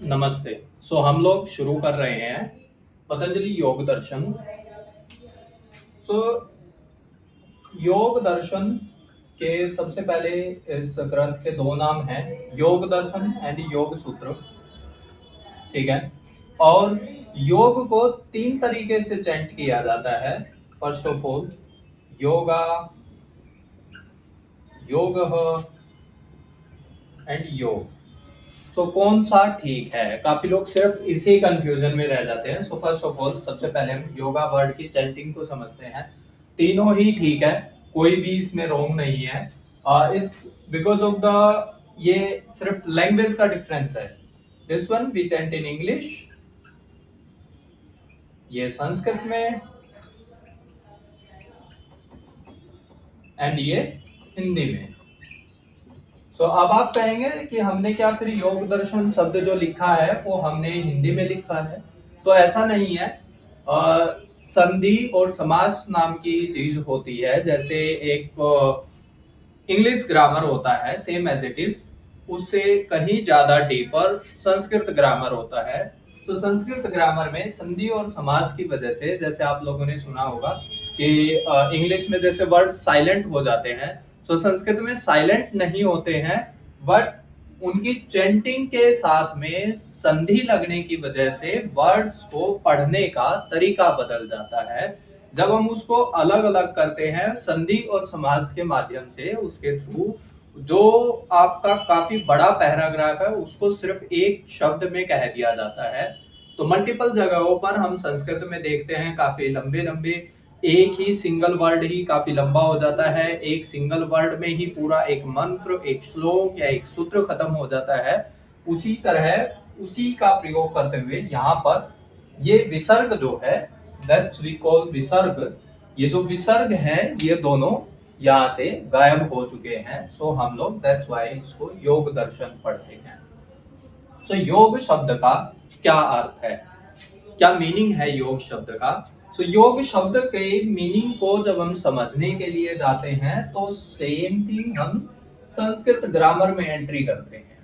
नमस्ते। हम लोग शुरू कर रहे हैं पतंजलि योग दर्शन। सो योग दर्शन के सबसे पहले इस ग्रंथ के दो नाम हैं, योग दर्शन एंड योग सूत्र। ठीक है। और योग को तीन तरीके से चैंट किया जाता है। फर्स्ट ऑफ ऑल योगा, योग एंड योग। कौन सा ठीक है? काफी लोग सिर्फ इसी कंफ्यूजन में रह जाते हैं। फर्स्ट ऑफ ऑल सबसे पहले हम योगा वर्ड की चैंटिंग को समझते हैं। तीनों ही ठीक है, कोई भी इसमें रॉन्ग नहीं है। इट्स बिकॉज ऑफ द ये सिर्फ लैंग्वेज का डिफरेंस है। This one we chant in English, ये संस्कृत में, एंड ये हिंदी में। अब आप कहेंगे कि हमने क्या फिर योग दर्शन शब्द जो लिखा है वो हमने हिंदी में लिखा है? तो ऐसा नहीं है। संधि और समास नाम की चीज होती है। जैसे एक इंग्लिश ग्रामर होता है सेम एज इट इज, उससे कहीं ज्यादा डीपर संस्कृत ग्रामर होता है। संस्कृत ग्रामर में संधि और समास की वजह से, जैसे आप लोगों ने सुना होगा कि इंग्लिश में जैसे वर्ड साइलेंट हो जाते हैं, संस्कृत में साइलेंट नहीं होते हैं, बट उनकी चैंटिंग के साथ में संधि लगने की वजह से वर्ड्स को पढ़ने का तरीका बदल जाता है। जब हम उसको अलग अलग करते हैं संधि और समास के माध्यम से, उसके थ्रू जो आपका काफी बड़ा पैराग्राफ है उसको सिर्फ एक शब्द में कह दिया जाता है। तो मल्टीपल जगहों पर हम संस्कृत में देखते हैं काफी लंबे लंबे, एक ही सिंगल वर्ड ही काफी लंबा हो जाता है, एक सिंगल वर्ड में ही पूरा एक मंत्र, एक श्लोक या एक सूत्र खत्म हो जाता है। उसी तरह उसी का प्रयोग करते हुए यहाँ पर ये विसर्ग जो है, दैट्स वी कॉल विसर्ग, ये जो विसर्ग है ये दोनों यहाँ से गायब हो चुके हैं। हम लोग दैट्स वाई इसको योग दर्शन पढ़ते हैं। योग शब्द का क्या अर्थ है, क्या मीनिंग है योग शब्द का? योग शब्द के मीनिंग को जब हम समझने के लिए जाते हैं तो सेम थिंग हम संस्कृत ग्रामर में एंट्री करते हैं।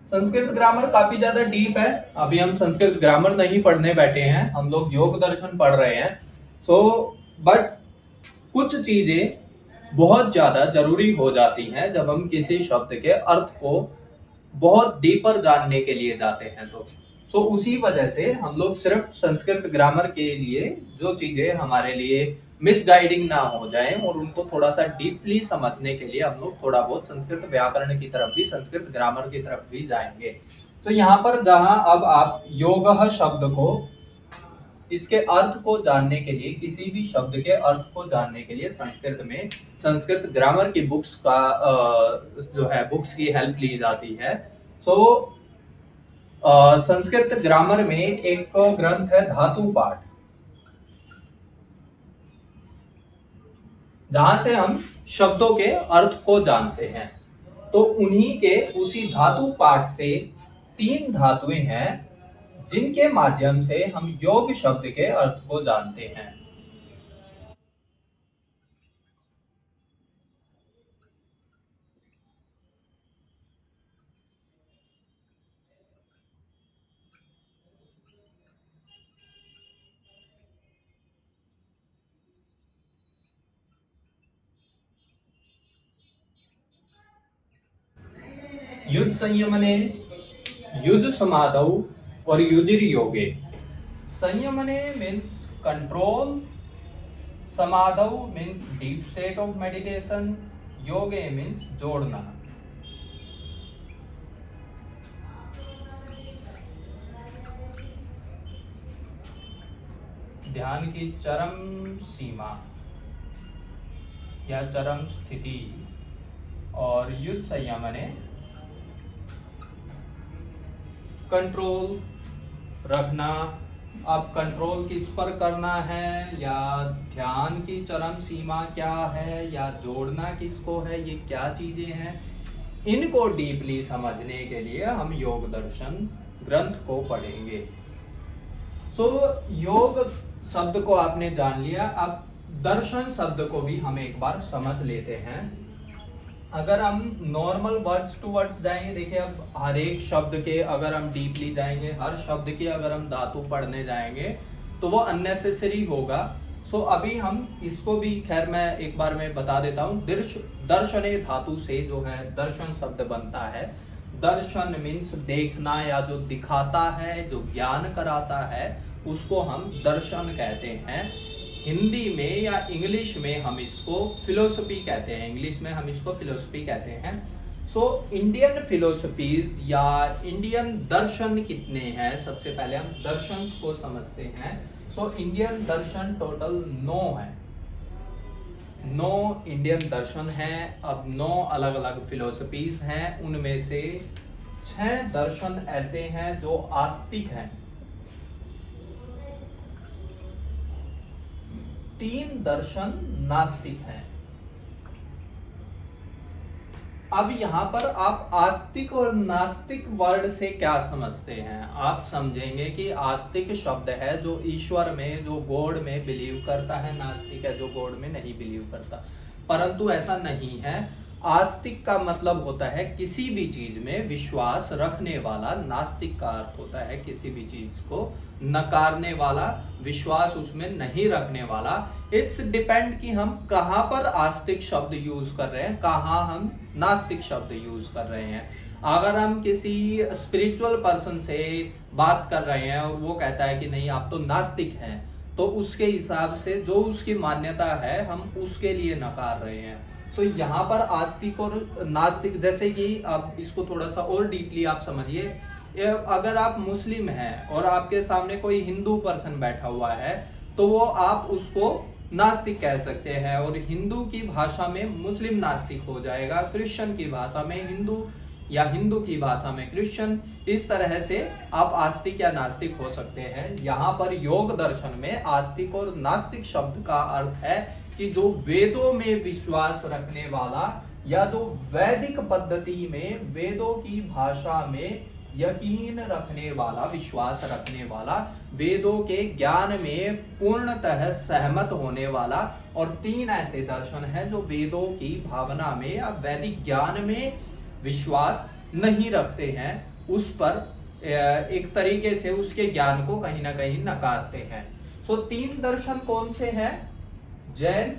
संस्कृत ग्रामर काफी ज्यादा डीप है। अभी हम संस्कृत ग्रामर नहीं पढ़ने बैठे हैं, हम लोग योग दर्शन पढ़ रहे हैं। बट कुछ चीजें बहुत ज्यादा जरूरी हो जाती हैं जब हम किसी शब्द के अर्थ को बहुत डीपर जानने के लिए जाते हैं। उसी वजह से हम लोग सिर्फ संस्कृत ग्रामर के लिए जो चीजें हमारे लिए मिसगाइडिंग ना हो जाए और उनको थोड़ा सा डीपली समझने के लिए हम लोग थोड़ा बहुत संस्कृत व्याकरण की तरफ भी, संस्कृत ग्रामर की तरफ भी जाएंगे। यहाँ पर जहां अब आप योग शब्द को, इसके अर्थ को जानने के लिए, किसी भी शब्द के अर्थ को जानने के लिए संस्कृत में संस्कृत ग्रामर की बुक्स का जो है बुक्स की हेल्प ली जाती है। संस्कृत ग्रामर में एक ग्रंथ है धातु पाठ, जहां से हम शब्दों के अर्थ को जानते हैं। तो उन्हीं के उसी धातु पाठ से 3 धातुएं हैं जिनके माध्यम से हम योग शब्द के अर्थ को जानते हैं। युज संयमने, युज समाधौ और युजिर योगे। संयमने मीन्स कंट्रोल, समाधौ means deep state of meditation, योगे मीन्स जोड़ना। ध्यान की चरम सीमा या चरम स्थिति। और युज संयमने कंट्रोल रखना। अब कंट्रोल किस पर करना है, या ध्यान की चरम सीमा क्या है, या जोड़ना किसको है, ये क्या चीजें हैं, इनको डीपली समझने के लिए हम योग दर्शन ग्रंथ को पढ़ेंगे। योग शब्द को आपने जान लिया, अब दर्शन शब्द को भी हम एक बार समझ लेते हैं। अगर हम नॉर्मल वर्ड्स टू वर्ड्स जाएंगे, देखिए अब हर एक शब्द के अगर हम डीपली जाएंगे, हर शब्द के अगर हम धातु पढ़ने जाएंगे तो वो अननेसेसरी होगा। सो अभी हम इसको भी, खैर मैं एक बार में बता देता हूँ। दर्शने धातु से जो है दर्शन शब्द बनता है। दर्शन मीन्स देखना या जो दिखाता है, जो ज्ञान कराता है, उसको हम दर्शन कहते हैं। हिंदी में या इंग्लिश में हम इसको फिलोसफी कहते हैं, इंग्लिश में हम इसको फिलोसफी कहते हैं। सो इंडियन फिलोसफीज या इंडियन दर्शन कितने हैं, सबसे पहले हम दर्शन को समझते हैं। सो इंडियन दर्शन टोटल 9 है, 9 इंडियन दर्शन हैं। अब 9 अलग अलग फिलोसफीज हैं, उनमें से 6 दर्शन ऐसे हैं जो आस्तिक हैं, 3 दर्शन नास्तिक हैं। अब यहां पर आप आस्तिक और नास्तिक वर्ड से क्या समझते हैं? आप समझेंगे कि आस्तिक शब्द है जो ईश्वर में, जो गॉड में बिलीव करता है, नास्तिक है जो गॉड में नहीं बिलीव करता। परंतु ऐसा नहीं है। आस्तिक का मतलब होता है किसी भी चीज में विश्वास रखने वाला, नास्तिक का अर्थ होता है किसी भी चीज को नकारने वाला, विश्वास उसमें नहीं रखने वाला। इट्स डिपेंड कि हम कहाँ पर आस्तिक शब्द यूज कर रहे हैं, कहाँ हम नास्तिक शब्द यूज कर रहे हैं। अगर हम किसी स्पिरिचुअल पर्सन से बात कर रहे हैं और वो कहता है कि नहीं आप तो नास्तिक हैं, तो उसके हिसाब से जो उसकी मान्यता है हम उसके लिए नकार रहे हैं। सो यहाँ पर आस्तिक और नास्तिक, जैसे कि अब इसको थोड़ा सा और डीपली आप समझिए। अगर आप मुस्लिम हैं और आपके सामने कोई हिंदू पर्सन बैठा हुआ है तो वो आप उसको नास्तिक कह सकते हैं, और हिंदू की भाषा में मुस्लिम नास्तिक हो जाएगा, क्रिश्चियन की भाषा में हिंदू या हिंदू की भाषा में क्रिश्चियन। इस तरह से आप आस्तिक या नास्तिक हो सकते हैं। यहाँ पर योग दर्शन में आस्तिक और नास्तिक शब्द का अर्थ है कि जो वेदों में विश्वास रखने वाला या जो वैदिक पद्धति में, वेदों की भाषा में यकीन रखने वाला, विश्वास रखने वाला, वेदों के ज्ञान में पूर्णतः सहमत होने वाला। और 3 ऐसे दर्शन हैं जो वेदों की भावना में या वैदिक ज्ञान में विश्वास नहीं रखते हैं, उस पर एक तरीके से उसके ज्ञान को कहीं ना कहीं नकारते हैं। सो 3 दर्शन कौन से हैं? जैन,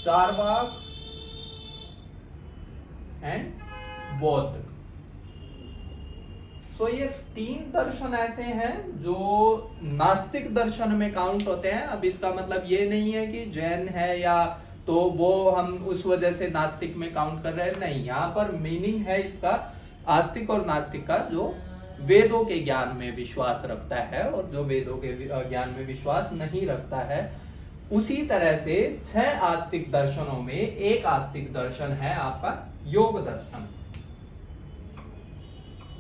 चारवाक एंड बौद्ध। सो ये 3 दर्शन ऐसे हैं जो नास्तिक दर्शन में काउंट होते हैं। अब इसका मतलब ये नहीं है कि जैन है या तो वो हम उस वजह से नास्तिक में काउंट कर रहे हैं, नहीं। यहाँ पर मीनिंग है इसका आस्तिक और नास्तिक का, जो वेदों के ज्ञान में विश्वास रखता है और जो वेदों के ज्ञान में विश्वास नहीं रखता है। उसी तरह से 6 आस्तिक दर्शनों में एक आस्तिक दर्शन है आपका योग दर्शन,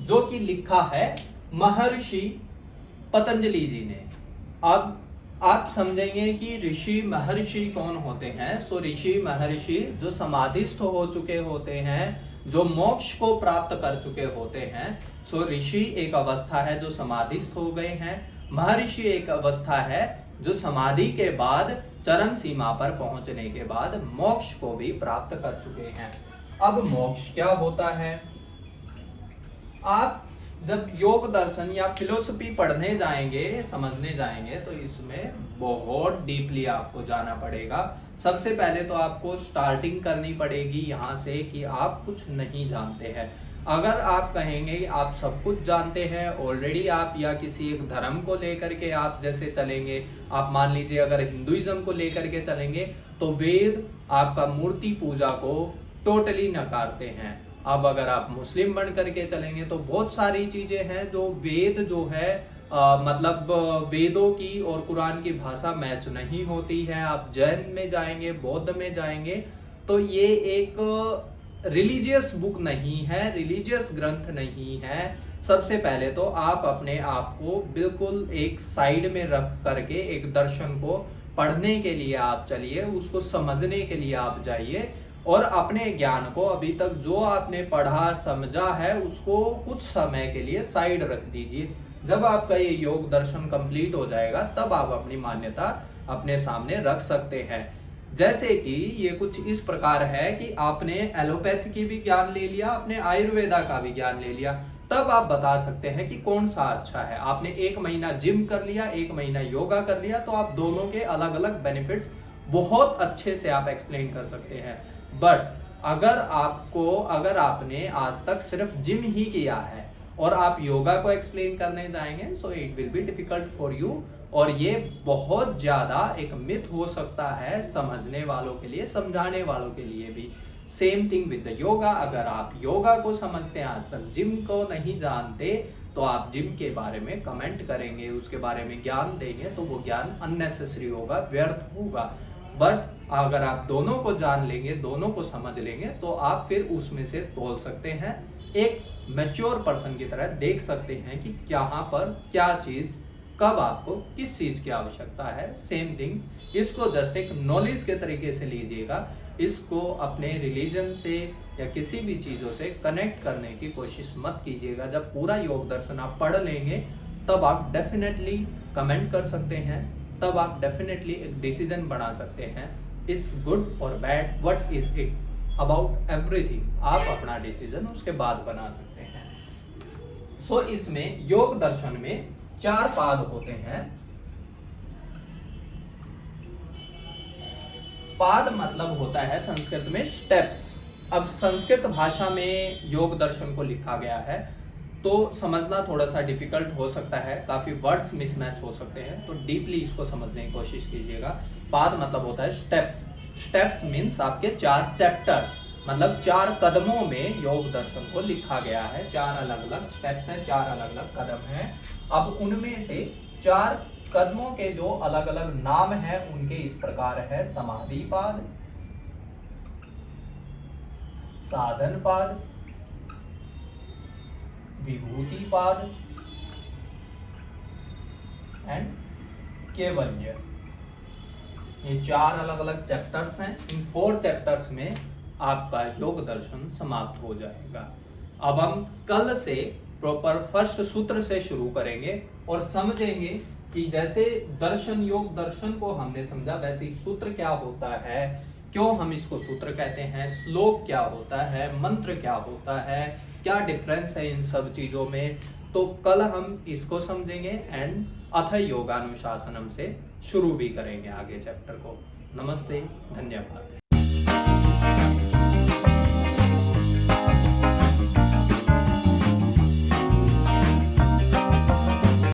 जो कि लिखा है महर्षि पतंजलि जी ने। अब आप समझेंगे कि ऋषि महर्षि कौन होते हैं। सो ऋषि महर्षि जो समाधिस्थ हो चुके होते हैं, जो मोक्ष को प्राप्त कर चुके होते हैं। सो ऋषि एक अवस्था है जो समाधिस्थ हो गए हैं, महर्षि एक अवस्था है जो समाधि के बाद चरम सीमा पर पहुंचने के बाद मोक्ष को भी प्राप्त कर चुके हैं। अब मोक्ष क्या होता है? आप जब योग दर्शन या फिलोसफी पढ़ने जाएंगे, समझने जाएंगे, तो इसमें बहुत डीपली आपको जाना पड़ेगा। सबसे पहले तो आपको स्टार्टिंग करनी पड़ेगी यहाँ से कि आप कुछ नहीं जानते हैं। अगर आप कहेंगे आप सब कुछ जानते हैं ऑलरेडी, आप या किसी एक धर्म को लेकर के आप जैसे चलेंगे, आप मान लीजिए अगर हिंदुइज्म को लेकर के चलेंगे तो वेद आपका मूर्ति पूजा को टोटली नकारते हैं। अब अगर आप मुस्लिम बन करके चलेंगे तो बहुत सारी चीजें हैं जो वेद जो है मतलब वेदों की और कुरान की भाषा मैच नहीं होती है। आप जैन में जाएंगे, बौद्ध में जाएंगे, तो ये एक रिलीजियस बुक नहीं है, रिलीजियस ग्रंथ नहीं है। सबसे पहले तो आप अपने आप को बिल्कुल एक साइड में रख करके एक दर्शन को पढ़ने के लिए आप चलिए, उसको समझने के लिए आप जाइए, और अपने ज्ञान को अभी तक जो आपने पढ़ा समझा है उसको कुछ समय के लिए साइड रख दीजिए। जब आपका ये योग दर्शन कंप्लीट हो जाएगा तब आप अपनी मान्यता अपने सामने रख सकते हैं। जैसे कि ये कुछ इस प्रकार है कि आपने एलोपैथी की भी ज्ञान ले लिया, आपने आयुर्वेदा का भी ज्ञान ले लिया, तब आप बता सकते हैं कि कौन सा अच्छा है। आपने 1 महीना जिम कर लिया, 1 महीना योगा कर लिया, तो आप दोनों के अलग अलग बेनिफिट्स बहुत अच्छे से आप एक्सप्लेन कर सकते हैं। बट अगर आपने आज तक सिर्फ जिम ही किया है और आप योगा को एक्सप्लेन करने जाएंगे, so it will be difficult for you. और ये बहुत ज्यादा एक मिथ हो सकता है समझने वालों के लिए, समझाने वालों के लिए भी। Same thing with the yoga. अगर आप योगा को समझते हैं, आज तक जिम को नहीं जानते, तो आप जिम के बारे में कमेंट करेंगे, उसके बारे में ज्ञान देंगे, तो वो ज्ञान अननेसेसरी होगा, व्यर्थ होगा। बट अगर आप दोनों को जान लेंगे, दोनों को समझ लेंगे, तो आप फिर उसमें से तोल सकते हैं, एक मैच्योर पर्सन की तरह देख सकते हैं कि यहाँ पर क्या चीज, कब आपको किस चीज की आवश्यकता है। सेम थिंग, इसको जस्ट एक नॉलेज के तरीके से लीजिएगा, इसको अपने रिलीजन से या किसी भी चीजों से कनेक्ट करने की कोशिश मत कीजिएगा। जब पूरा योग दर्शन आप पढ़ लेंगे, तब आप डेफिनेटली कमेंट कर सकते हैं, तब आप डेफिनेटली एक डिसीजन बना सकते हैं, इट्स गुड और bad, what is it, about everything. आप अपना डिसीजन उसके बाद बना सकते हैं। सो इसमें योग दर्शन में 4 पाद होते हैं। पाद मतलब होता है संस्कृत में स्टेप्स। अब संस्कृत भाषा में योग दर्शन को लिखा गया है, तो समझना थोड़ा सा डिफिकल्ट हो सकता है, काफी वर्ड्स मिसमैच हो सकते हैं, तो डीपली इसको समझने की कोशिश कीजिएगा। पाद मतलब होता है स्टेप्स। स्टेप्स मीन्स आपके 4 चैप्टर्स, मतलब 4 कदमों में योग दर्शन को लिखा गया है। 4 अलग अलग स्टेप्स हैं, 4 अलग अलग कदम हैं। अब उनमें से 4 कदमों के जो अलग अलग नाम हैं, उनके इस प्रकार है: समाधि पाद, साधन पाद, विभूति पाद एंड केवल्य। ये 4 अलग अलग चैप्टर्स हैं। इन 4 चैप्टर्स में आपका योग दर्शन समाप्त हो जाएगा। अब हम कल से प्रॉपर फर्स्ट सूत्र से शुरू करेंगे और समझेंगे कि जैसे दर्शन, योग दर्शन को हमने समझा, वैसे ही सूत्र क्या होता है, क्यों हम इसको सूत्र कहते हैं, श्लोक क्या होता है, मंत्र क्या होता है, क्या डिफरेंस है इन सब चीजों में। तो कल हम इसको समझेंगे एंड अथ योगानुशासनम से शुरू भी करेंगे आगे चैप्टर को। नमस्ते, धन्यवाद।